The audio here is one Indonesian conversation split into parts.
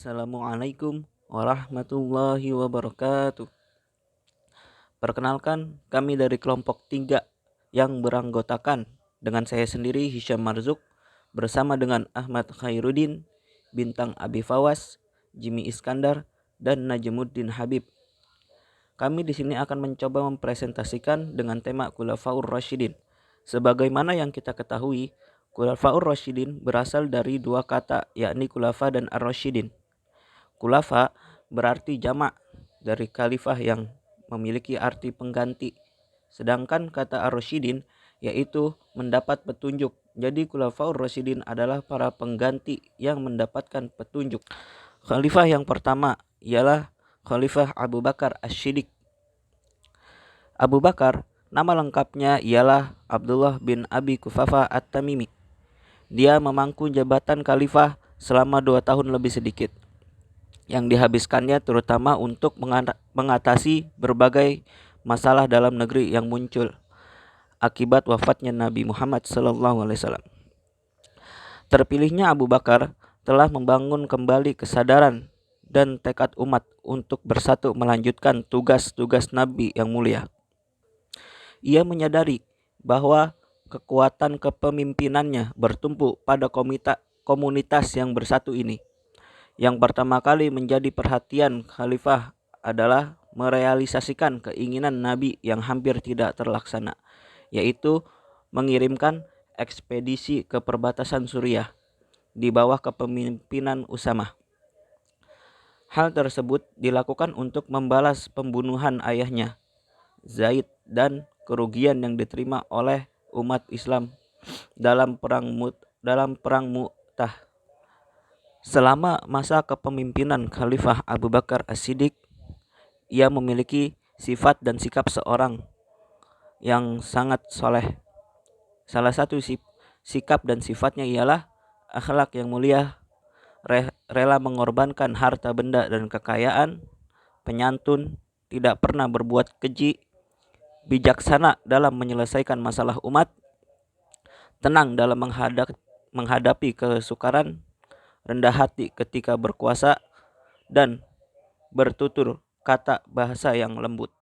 Assalamualaikum warahmatullahi wabarakatuh. Perkenalkan, kami dari kelompok 3 yang beranggotakan dengan saya sendiri Hisyam Marzuk bersama dengan Ahmad Khairuddin, Bintang Abi Fawas, Jimmy Iskandar, dan Najmuddin Habib. Kami di sini akan mencoba mempresentasikan dengan tema Khulafaur Rasyidin. Sebagaimana yang kita ketahui, Khulafaur Rasyidin berasal dari dua kata, yakni khulafa dan ar-rasyidin. Khulafa berarti jamak dari khalifah yang memiliki arti pengganti. Sedangkan kata ar-rasyidin yaitu mendapat petunjuk. Jadi Khulafaur Rasyidin adalah para pengganti yang mendapatkan petunjuk. Khalifah yang pertama ialah Khalifah Abu Bakar As-Siddiq. Abu Bakar, nama lengkapnya ialah Abdullah bin Abi Quhafah At-Tamimi. Dia memangku jabatan khalifah selama 2 tahun lebih sedikit, yang dihabiskannya terutama untuk mengatasi berbagai masalah dalam negeri yang muncul akibat wafatnya Nabi Muhammad SAW. Terpilihnya Abu Bakar telah membangun kembali kesadaran dan tekad umat untuk bersatu melanjutkan tugas-tugas Nabi yang mulia. Ia menyadari bahwa kekuatan kepemimpinannya bertumpu pada komunitas yang bersatu ini. Yang pertama kali menjadi perhatian khalifah adalah merealisasikan keinginan Nabi yang hampir tidak terlaksana, yaitu mengirimkan ekspedisi ke perbatasan Suriah di bawah kepemimpinan Usamah. Hal tersebut dilakukan untuk membalas pembunuhan ayahnya, Zaid, dan kerugian yang diterima oleh umat Islam dalam perang Mu'tah. Selama masa kepemimpinan Khalifah Abu Bakar As-Siddiq, ia memiliki sifat dan sikap seorang yang sangat soleh. Salah satu sikap dan sifatnya ialah akhlak yang mulia, rela mengorbankan harta benda dan kekayaan, penyantun, tidak pernah berbuat keji, bijaksana dalam menyelesaikan masalah umat, tenang dalam menghadapi kesukaran, rendah hati ketika berkuasa, dan bertutur kata bahasa yang lembut.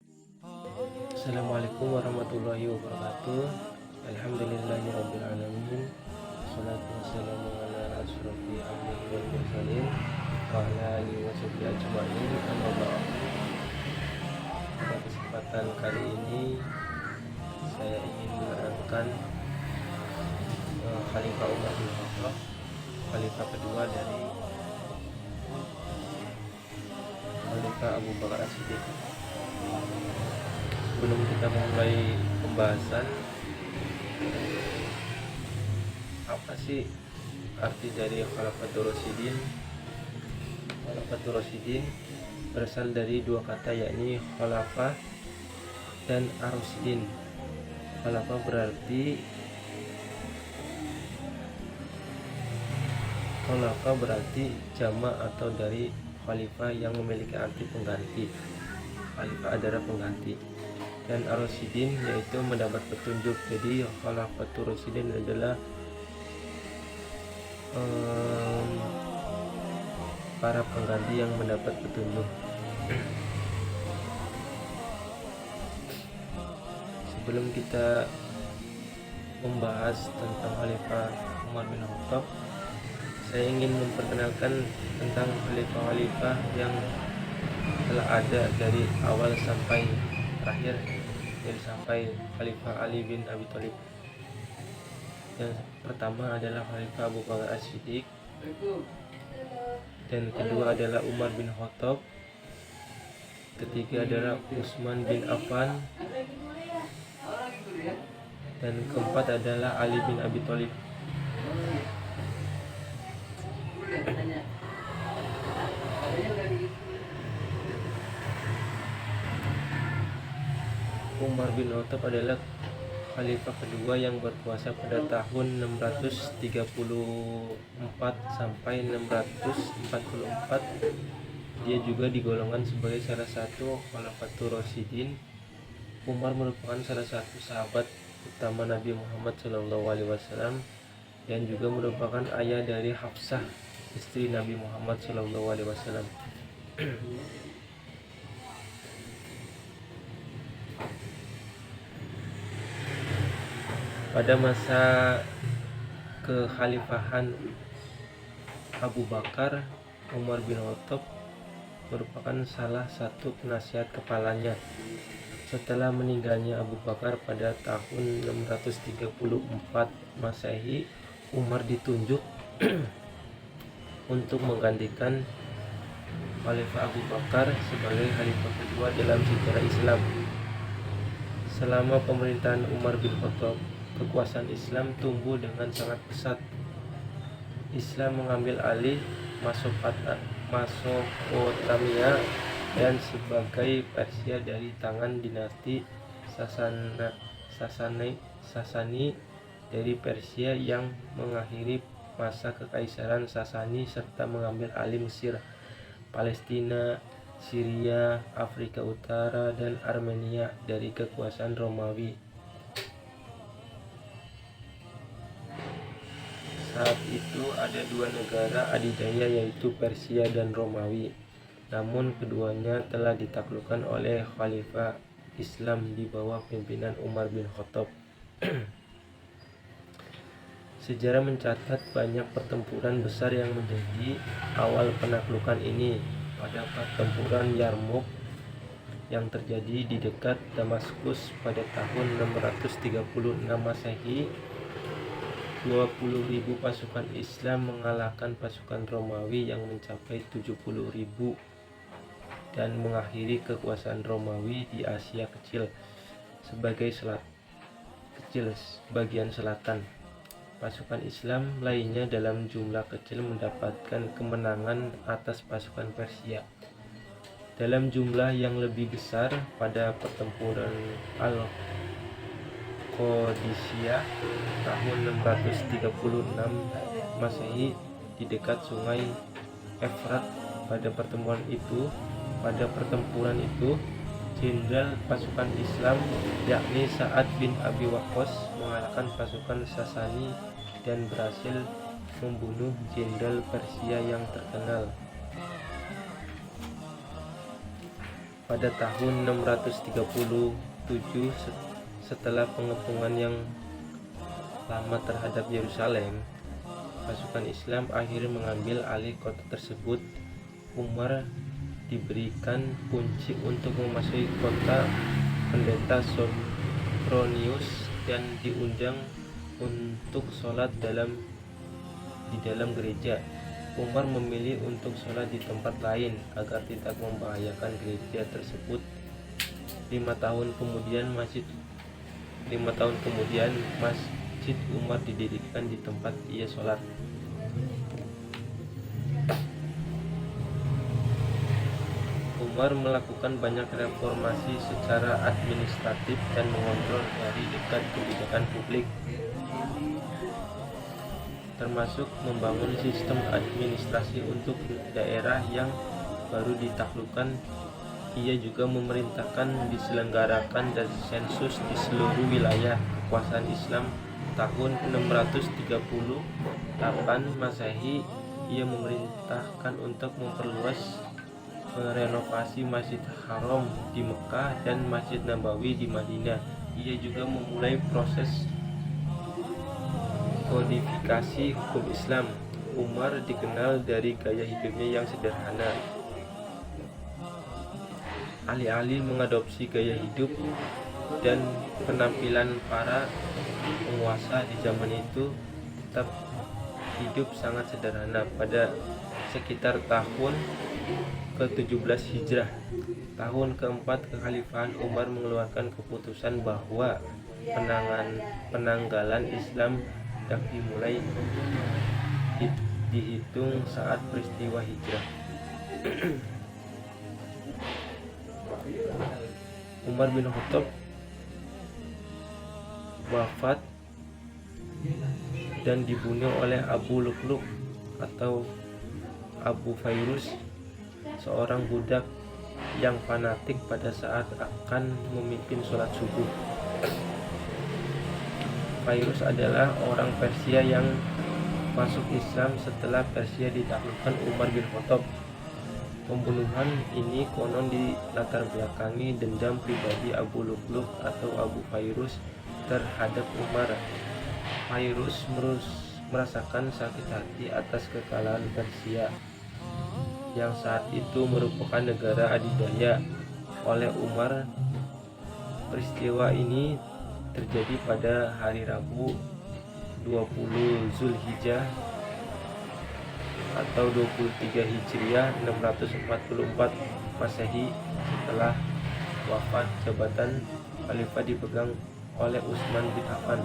Assalamualaikum warahmatullahi wabarakatuh. Alhamdulillahirabbil alamin. Wassalatu wassalamu ala asyrofil anbiya'i wal mursalin wa ala alihi washabihi ajmain. Amma ba'd. Pada kesempatan kali ini saya ingin menerangkan Khalifah Umar bin Khattab, khalifah kedua dari Khalifah Abu Bakar As-Siddiq. Sebelum kita memulai pembahasan, apa sih arti dari Khalafatur Rasyidin? Khalafatur Rasyidin berasal dari dua kata, yakni khalafah dan ar-rasyidin. Khalafah berarti jamak atau dari khalifah yang memiliki arti pengganti. Khalifah adalah pengganti. Dan ar-rasyidin yaitu mendapat petunjuk. Jadi Khalafatur Rasyidin adalah para pengganti yang mendapat petunjuk. Sebelum kita membahas tentang Khalifah Umar bin Khattab, saya ingin memperkenalkan tentang khalifah-khalifah yang telah ada dari awal sampai terakhir, dari sampai Khalifah Ali bin Abi Thalib. Yang pertama adalah Khalifah Abu Bakar As-Siddiq, dan kedua adalah Umar bin Khattab, ketiga adalah Utsman bin Affan, dan keempat adalah Ali bin Abi Thalib. Umar bin Khattab adalah khalifah kedua yang berkuasa pada tahun 634 sampai 644. Dia juga digolongkan sebagai salah satu Khalafatur Rasyidin. Umar merupakan salah satu sahabat utama Nabi Muhammad SAW dan juga merupakan ayah dari Hafsah istri Nabi Muhammad SAW. Pada masa kekhalifahan Abu Bakar, Umar bin Khattab merupakan salah satu penasihat kepalanya. Setelah meninggalnya Abu Bakar pada tahun 634 Masehi, Umar ditunjuk untuk menggantikan Khalifah Abu Bakar sebagai khalifah kedua dalam sejarah Islam. Selama pemerintahan Umar bin Khattab, kekuasaan Islam tumbuh dengan sangat pesat. Islam mengambil alih Mesopotamia dan sebagai Persia dari tangan dinasti Sasani dari Persia yang mengakhiri masa kekaisaran Sasani serta mengambil alih Mesir, Palestina, Syria, Afrika Utara, dan Armenia dari kekuasaan Romawi. Saat itu ada dua negara adidaya yaitu Persia dan Romawi. Namun keduanya telah ditaklukkan oleh Khalifah Islam di bawah pimpinan Umar bin Khattab. Sejarah mencatat banyak pertempuran besar yang menjadi awal penaklukan ini. Pada pertempuran Yarmouk yang terjadi di dekat Damaskus pada tahun 636 Masehi, 20.000 pasukan Islam mengalahkan pasukan Romawi yang mencapai 70.000 dan mengakhiri kekuasaan Romawi di Asia Kecil bagian selatan. Pasukan Islam lainnya dalam jumlah kecil mendapatkan kemenangan atas pasukan Persia dalam jumlah yang lebih besar pada pertempuran Al-Qadisiyah tahun 636 Masehi di dekat sungai Efrat. Pada pertempuran itu jenderal pasukan Islam yakni Sa'ad bin Abi Waqqas mengalahkan pasukan Sasani dan berhasil membunuh jenderal Persia yang terkenal. Pada tahun 637 setelah pengepungan yang lama terhadap Yerusalem, pasukan Islam akhirnya mengambil alih kota tersebut. Umar diberikan kunci untuk memasuki kota pendeta Sophronius dan diundang untuk sholat di dalam gereja. Umar memilih untuk sholat di tempat lain agar tidak membahayakan gereja tersebut. 5 tahun kemudian Masjid Umar didirikan di tempat ia sholat. Umar melakukan banyak reformasi secara administratif dan mengontrol dari dekat kebijakan publik, termasuk membangun sistem administrasi untuk daerah yang baru ditaklukkan. Ia juga memerintahkan diselenggarakan dan sensus di seluruh wilayah kekuasaan Islam. Tahun 638 Masehi, ia memerintahkan untuk memperluas merenovasi Masjid Haram di Mekah dan Masjid Nabawi di Madinah. Ia juga memulai proses kodifikasi hukum Islam. Umar dikenal dari gaya hidupnya yang sederhana. Alih-alih mengadopsi gaya hidup dan penampilan para penguasa di zaman itu, tetap hidup sangat sederhana. Pada sekitar tahun ke-17 Hijrah, tahun keempat kekhalifahan Umar, mengeluarkan keputusan bahwa penanggalan Islam hendak dimulai dihitung saat peristiwa hijrah. Umar bin Khattab wafat dan dibunuh oleh Abu Lu'lu' atau Abu Fairuz, seorang budak yang fanatik pada saat akan memimpin sholat subuh. Fairuz adalah orang Persia yang masuk Islam setelah Persia ditaklukkan Umar bin Khattab. Pembunuhan ini konon dilatar belakangi dendam pribadi Abu Lu'lu' atau Abu Fairuz terhadap Umar. Fairuz merasakan sakit hati atas kekalahan Persia yang saat itu merupakan negara adidaya oleh Umar. Peristiwa ini terjadi pada hari Rabu 20 Zulhijjah atau 23 Hijriah 644 Masehi setelah wafat jabatan khalifah dipegang oleh Utsman bin Affan.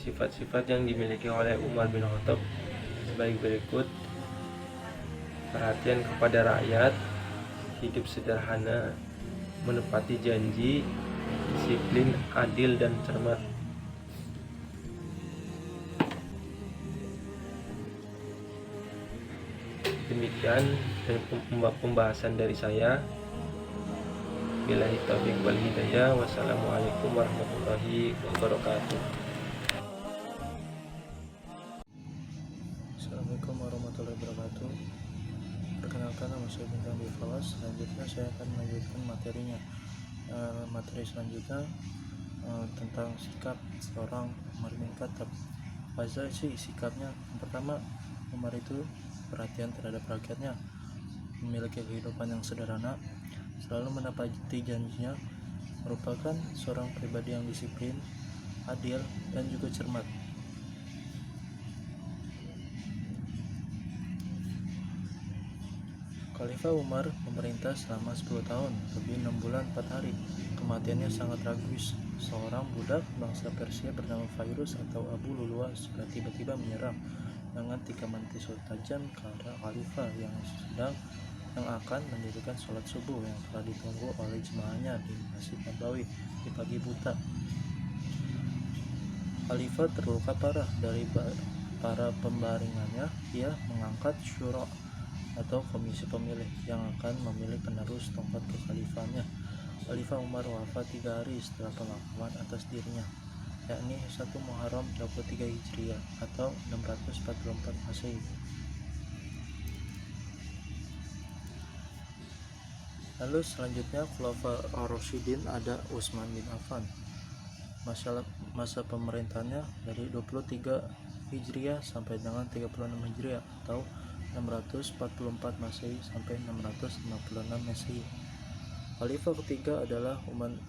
Sifat-sifat yang dimiliki oleh Umar bin Khattab sebagai berikut: perhatian kepada rakyat, hidup sederhana, menepati janji, disiplin, adil, dan cermat. Demikian pembahasan dari saya. Billahi taufiq wal hidayah. Wassalamualaikum warahmatullahi wabarakatuh. Assalamualaikum warahmatullahi wabarakatuh. Perkenalkan, nama saya Bintang Abi Fawas. Selanjutnya saya akan melanjutkan materinya. Materi selanjutnya tentang sikap seorang Umar bin Khattab. Apa sih sikapnya? Yang pertama, Umar itu perhatian terhadap rakyatnya, memiliki kehidupan yang sederhana, selalu menepati janjinya, merupakan seorang pribadi yang disiplin, adil, dan juga cermat. Khalifah Umar memerintah selama 10 tahun, lebih 6 bulan 4 hari. Kematiannya sangat tragis. Seorang budak bangsa Persia bernama Fairuz atau Abu Lu'lu' sudah tiba-tiba menyerang dengan tikaman pisau tajam ke arah Khalifah yang akan mendirikan sholat subuh yang telah ditunggu oleh jemaahnya di Masjid Nabawi di pagi buta. Khalifah terluka parah. Dari para pembaringannya, ia mengangkat syura atau komisi pemilih yang akan memilih penerus tongkat kekhalifahannya. Khalifah Umar wafat 3 hari setelah pemakaman atas dirinya, yakni 1 Muharram 23 Hijriah atau 644 Masehi. Lalu selanjutnya Khulafa ar-Rasyidin ada Utsman bin Affan. Masa pemerintahannya dari 23 Hijriah sampai dengan 36 Hijriah atau 644 Masehi sampai 656 Masehi. Khalifah ketiga adalah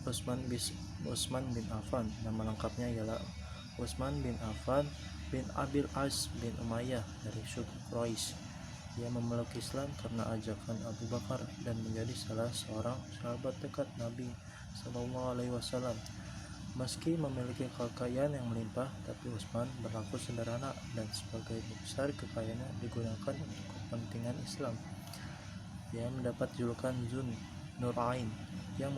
Utsman bin Affan. Nama lengkapnya ialah Utsman bin Affan bin Abil As bin Umayyah dari suku Quraisy. Ia memeluk Islam karena ajakan Abu Bakar dan menjadi salah seorang sahabat dekat Nabi SAW. Meski memiliki kekayaan yang melimpah, tapi Utsman berlaku sederhana dan sebagai besar kekayaannya digunakan untuk kepentingan Islam. Ia mendapat julukan Zun Nurain yang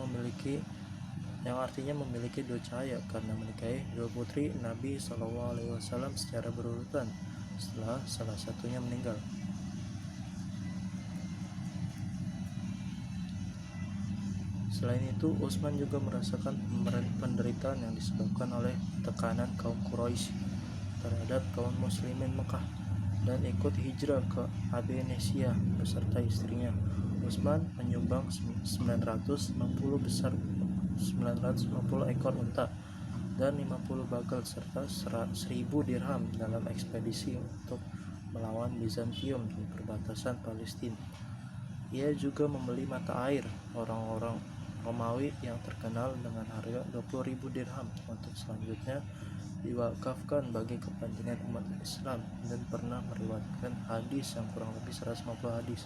artinya memiliki 2 cahaya karena menikahi 2 putri Nabi SAW secara berurutan setelah salah satunya meninggal. Selain itu, Utsman juga merasakan penderitaan yang disebabkan oleh tekanan kaum Quraisy terhadap kaum muslimin Mekah dan ikut hijrah ke Abynesia beserta istrinya. Utsman menyumbang 950 ekor unta dan 50 bagal serta 1000 dirham dalam ekspedisi untuk melawan Bizantium di perbatasan Palestina. Ia juga membeli mata air orang-orang Romawi yang terkenal dengan harga 20.000 dirham untuk selanjutnya diwakafkan bagi kepentingan umat Islam dan pernah meriwayatkan hadis yang kurang lebih 150 hadis.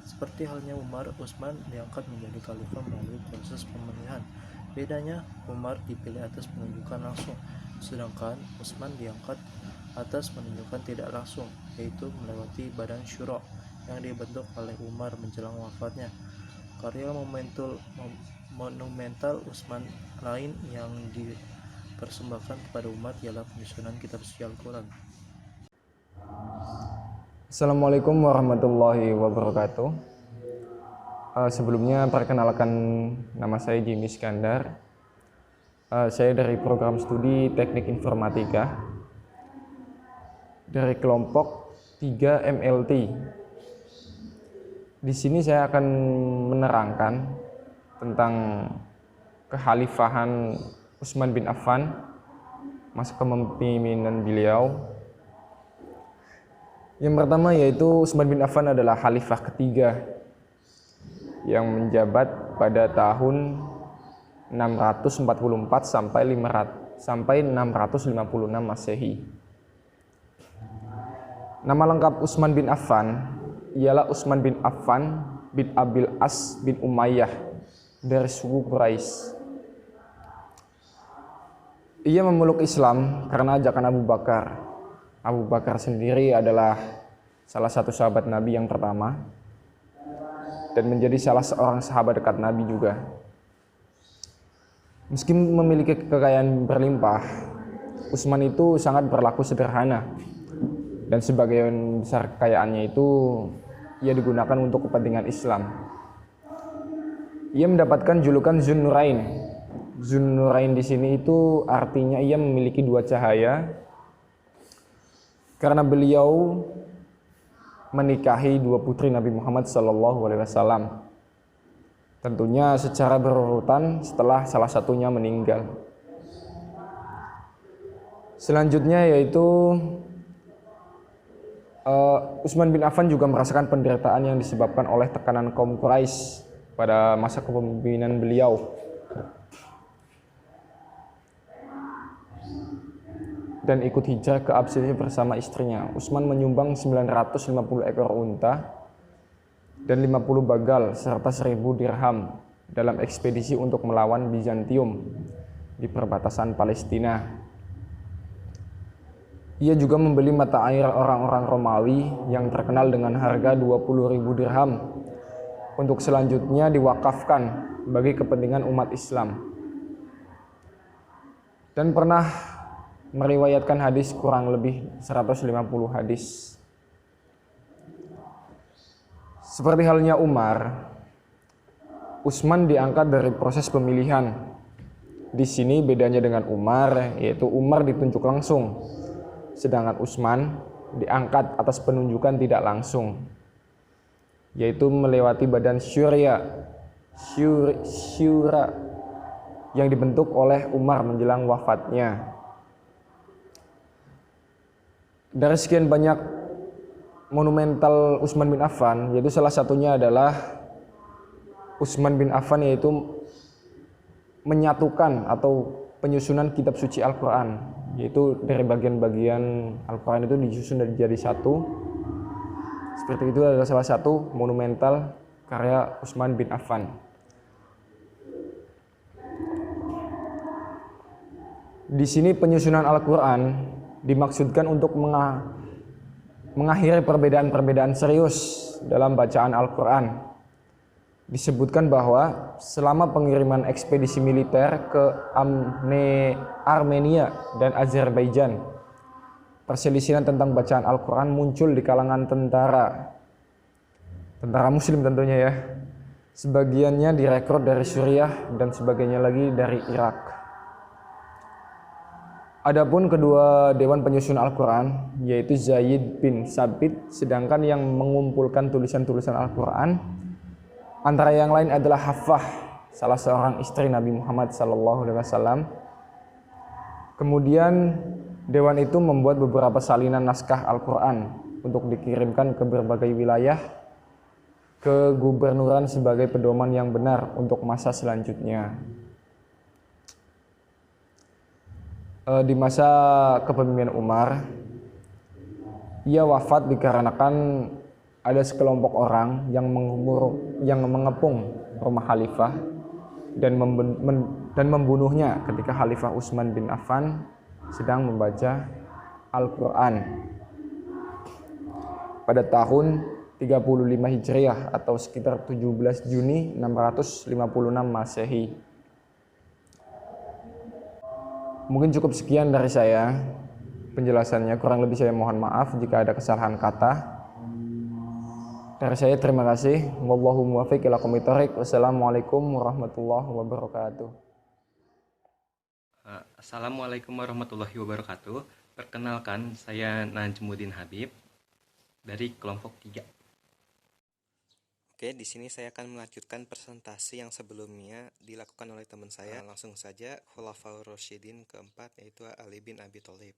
Seperti halnya Umar, Utsman diangkat menjadi khalifah melalui proses pemilihan. Bedanya, Umar dipilih atas penunjukan langsung, sedangkan Utsman diangkat atas penunjukan tidak langsung, yaitu melewati badan syura yang dibentuk oleh Umar menjelang wafatnya. Karya monumental Utsman lain yang persembahkan kepada umat ialah penyusunan kitab suci Al-Quran. Assalamualaikum warahmatullahi wabarakatuh. Sebelumnya perkenalkan, nama saya Jimmy Iskandar. Saya dari program studi Teknik Informatika dari kelompok 3 MLT. Di sini saya akan menerangkan tentang kekhalifahan Utsman bin Affan, masa kepemimpinan beliau. Yang pertama yaitu Utsman bin Affan adalah khalifah ketiga yang menjabat pada tahun 644 sampai 656 Masehi. Nama lengkap Utsman bin Affan ialah Utsman bin Affan bin Abil As bin Umayyah dari suku Quraisy. Ia memeluk Islam karena ajakan Abu Bakar. Abu Bakar sendiri adalah salah satu sahabat Nabi yang pertama dan menjadi salah seorang sahabat dekat Nabi juga. Meski memiliki kekayaan berlimpah, Utsman itu sangat berlaku sederhana dan sebagian besar kekayaannya itu ia digunakan untuk kepentingan Islam. Ia mendapatkan julukan Zunnurain. Zunnurain di sini itu artinya ia memiliki dua cahaya karena beliau menikahi dua putri Nabi Muhammad SAW. Tentunya secara berurutan setelah salah satunya meninggal. Selanjutnya yaitu Utsman bin Affan juga merasakan penderitaan yang disebabkan oleh tekanan kaum Quraisy pada masa kepemimpinan beliau. Dan ikut hijrah ke Abysinia bersama istrinya. Utsman menyumbang 950 ekor unta dan 50 bagal serta 1000 dirham dalam ekspedisi untuk melawan Bizantium di perbatasan Palestina. Ia juga membeli mata air orang-orang Romawi yang terkenal dengan harga 20.000 dirham untuk selanjutnya diwakafkan bagi kepentingan umat Islam. Dan pernah meriwayatkan hadis kurang lebih 150 hadis. Seperti halnya Umar, Utsman diangkat dari proses pemilihan. Di sini bedanya dengan Umar, yaitu Umar ditunjuk langsung, sedangkan Utsman diangkat atas penunjukan tidak langsung, yaitu melewati badan syura yang dibentuk oleh Umar menjelang wafatnya. Dari sekian banyak monumental Utsman bin Affan, yaitu salah satunya adalah Utsman bin Affan yaitu menyatukan atau penyusunan kitab suci Al-Quran, yaitu dari bagian-bagian Al-Quran itu disusun jadi satu. Seperti itu adalah salah satu monumental karya Utsman bin Affan. Di sini penyusunan Al-Quran dimaksudkan untuk mengakhiri perbedaan-perbedaan serius dalam bacaan Al-Quran. Disebutkan bahwa selama pengiriman ekspedisi militer ke Armenia dan Azerbaijan, perselisihan tentang bacaan Al-Quran muncul di kalangan tentara muslim tentunya ya. Sebagiannya direkrut dari Suriah dan sebagiannya lagi dari Irak. Adapun kedua dewan penyusun Al-Quran yaitu Zaid bin Sabit, sedangkan yang mengumpulkan tulisan-tulisan Al-Quran antara yang lain adalah Hafsah, salah seorang istri Nabi Muhammad SAW. Kemudian dewan itu membuat beberapa salinan naskah Al-Quran untuk dikirimkan ke berbagai wilayah kegubernuran sebagai pedoman yang benar untuk masa selanjutnya. Di masa kepemimpinan Umar, ia wafat dikarenakan ada sekelompok orang yang mengepung rumah khalifah dan membunuhnya ketika Khalifah Utsman bin Affan sedang membaca Al-Quran pada tahun 35 Hijriah atau sekitar 17 Juni 656 Masehi. Mungkin cukup sekian dari saya penjelasannya. Kurang lebih saya mohon maaf jika ada kesalahan kata. Dari saya terima kasih. Wallahu muwaffiq ila aqwamit thoriq. Wassalamualaikum warahmatullahi wabarakatuh. Assalamualaikum warahmatullahi wabarakatuh. Perkenalkan, saya Najmuddin Habib dari kelompok 3. Oke, di sini saya akan melanjutkan presentasi yang sebelumnya dilakukan oleh teman saya. Langsung saja, Khulafaur Rasyidin keempat yaitu Ali bin Abi Thalib.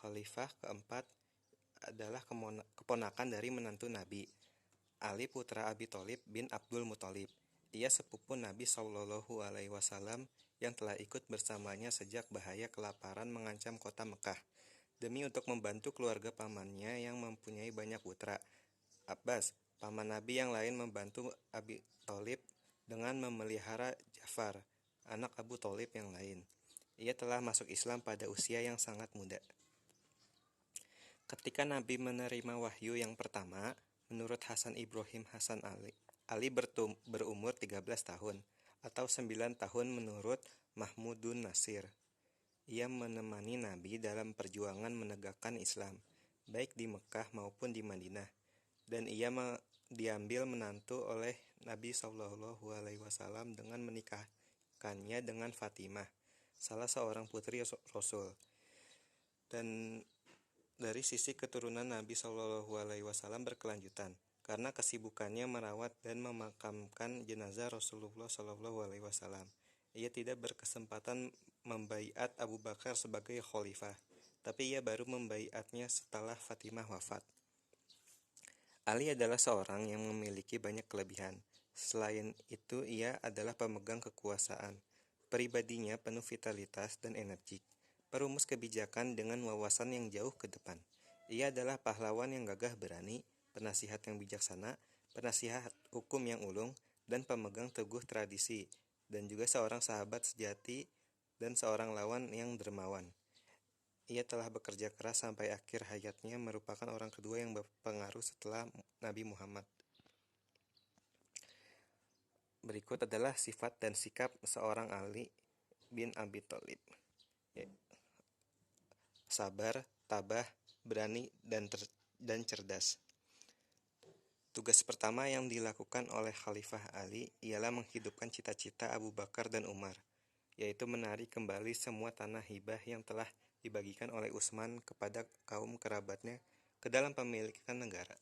Khalifah keempat adalah keponakan dari menantu Nabi, Ali putra Abi Thalib bin Abdul Muthalib. Ia sepupu Nabi Shallallahu Alaihi Wasallam yang telah ikut bersamanya sejak bahaya kelaparan mengancam kota Mekah. Demi untuk membantu keluarga pamannya yang mempunyai banyak putra, Abbas, paman Nabi yang lain membantu Abi Thalib dengan memelihara Ja'far, anak Abu Thalib yang lain. Ia telah masuk Islam pada usia yang sangat muda. Ketika Nabi menerima wahyu yang pertama, menurut Hasan Ibrahim Hasan Ali berumur 13 tahun atau 9 tahun menurut Mahmudun Nasir. Ia menemani Nabi dalam perjuangan menegakkan Islam, baik di Mekah maupun di Madinah, dan ia diambil menantu oleh Nabi Shallallahu Alaihi Wasallam dengan menikahkannya dengan Fatimah, salah seorang putri Rasul. Dan dari sisi keturunan Nabi Shallallahu Alaihi Wasallam berkelanjutan, karena kesibukannya merawat dan memakamkan jenazah Rasulullah Shallallahu Alaihi Wasallam. Ia tidak berkesempatan membaiat Abu Bakar sebagai khalifah, tapi ia baru membaiatnya setelah Fatimah wafat. Ali adalah seorang yang memiliki banyak kelebihan. Selain itu, ia adalah pemegang kekuasaan. Pribadinya penuh vitalitas dan energik, perumus kebijakan dengan wawasan yang jauh ke depan. Ia adalah pahlawan yang gagah berani, penasihat yang bijaksana, penasihat hukum yang ulung, dan pemegang teguh tradisi, dan juga seorang sahabat sejati dan seorang lawan yang dermawan. Ia telah bekerja keras sampai akhir hayatnya, merupakan orang kedua yang berpengaruh setelah Nabi Muhammad. Berikut adalah sifat dan sikap seorang Ali bin Abi Thalib. Sabar, tabah, berani, dan cerdas. Tugas pertama yang dilakukan oleh Khalifah Ali ialah menghidupkan cita-cita Abu Bakar dan Umar, yaitu menarik kembali semua tanah hibah yang telah dibagikan oleh Utsman kepada kaum kerabatnya ke dalam pemilikan negara.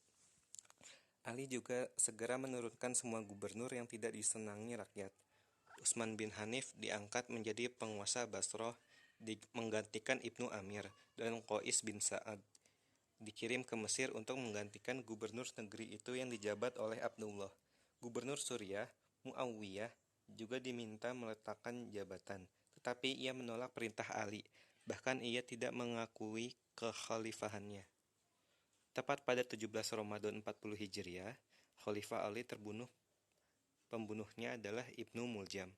Ali juga segera menurunkan semua gubernur yang tidak disenangi rakyat. Utsman bin Hanif diangkat menjadi penguasa Basrah, menggantikan Ibnu Amir, dan Qais bin Sa'ad dikirim ke Mesir untuk menggantikan gubernur negeri itu yang dijabat oleh Abdullah. Gubernur Suriah, Muawiyah, juga diminta meletakkan jabatan, tetapi ia menolak perintah Ali. Bahkan ia tidak mengakui kekhalifahannya. Tepat pada 17 Ramadan 40 Hijriah, Khalifah Ali terbunuh. Pembunuhnya adalah Ibnu Muljam,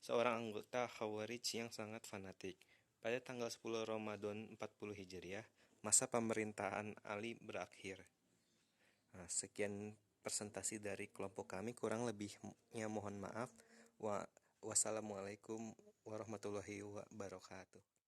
seorang anggota Khawarij yang sangat fanatik. Pada tanggal 10 Ramadan 40 Hijriah, masa pemerintahan Ali berakhir. Sekian presentasi dari kelompok kami, kurang lebihnya mohon maaf. Wassalamualaikum warahmatullahi wabarakatuh.